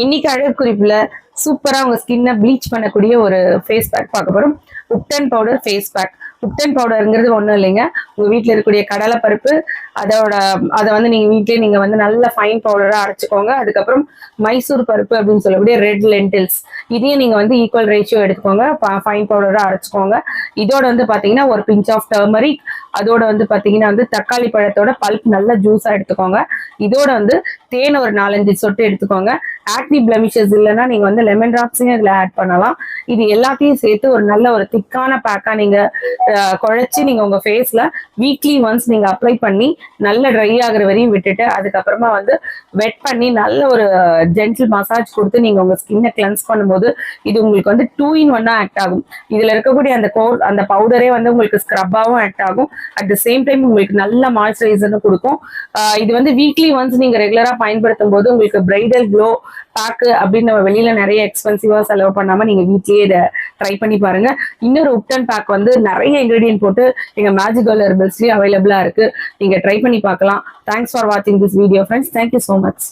இன்னைக்கு அழகு குறிப்புல சூப்பரா உங்க ஸ்கின்னை ப்ளீச் பண்ணக்கூடிய ஒரு ஃபேஸ் பேக் பார்க்க போறோம். Ubtan powder face pack. Ubtan பவுடருங்கிறது ஒன்றும் இல்லைங்க, உங்க வீட்டில் இருக்கக்கூடிய கடலை பருப்பு அதை வந்து நீங்க வந்து நல்ல ஃபைன் பவுடரா அரைச்சிக்கோங்க. அதுக்கப்புறம் மைசூர் பருப்பு அப்படின்னு சொல்லக்கூடிய ரெட் லென்டில்ஸ், இதையும் நீங்க வந்து ஈக்குவல் ரேஷியோ எடுத்துக்கோங்க, ஃபைன் பவுடரா அரைச்சிக்கோங்க. இதோட வந்து பாத்தீங்கன்னா ஒரு பிஞ்ச் ஆஃப் டர்மரிக், அதோட வந்து பாத்தீங்கன்னா வந்து தக்காளி பழத்தோட பல்ப் நல்லா ஜூஸா எடுத்துக்கோங்க. இதோட வந்து தேன் ஒரு 4-5 சொட்டு எடுத்துக்கோங்க. ஆக்னி பிளமிஷஸ் இல்லைன்னா நீங்க வந்து லெமன் டிராப்ஸையும் இதுல ஆட் பண்ணலாம். இது எல்லாத்தையும் சேர்த்து ஒரு நல்ல ஒரு திக்கான பேக்கா நீங்க குழைச்சி நீங்க உங்க ஃபேஸ்ல வீக்லி ஒன்ஸ் நீங்க அப்ளை பண்ணி நல்ல ட்ரை ஆகுற வரையும் விட்டுட்டு அதுக்கப்புறமா வந்து வெட் பண்ணி நல்ல ஒரு ஜென்டில் மசாஜ் கொடுத்து நீங்க உங்க ஸ்கின்னை கிளென்ஸ் பண்ணும்போது இது உங்களுக்கு வந்து 2-in-1 ஆக்ட் ஆகும். இதுல இருக்கக்கூடிய அந்த பவுடரே வந்து உங்களுக்கு ஸ்க்ரப்பாவும் ஆக்ட் ஆகும். அட் த சேம் டைம் உங்களுக்கு நல்ல மாய்ஸ்சரைசரும் கொடுக்கும். இது வந்து வீக்லி ஒன்ஸ் நீங்க ரெகுலரா பயன்படுத்தும் போது உங்களுக்கு பிரைடல் க்ளோ பேக்கு அப்படின்னு நம்ம வெளியில நிறைய எக்ஸ்பென்சிவா செலவு பண்ணாம நீங்க வீட்லயே இதை ட்ரை பண்ணி பாருங்க. இன்னொரு உப்டன் பேக் வந்து நிறைய இன்கிரீடியன்ட் போட்டு எங்க மேஜிக் கேர்ள் ஹெர்பல்ஸ்லயே அவைலபிளா இருக்கு, நீங்க ட்ரை பண்ணி பார்க்கலாம். தேங்க்ஸ் ஃபார் வாட்சிங் this video friends. Thank you so much.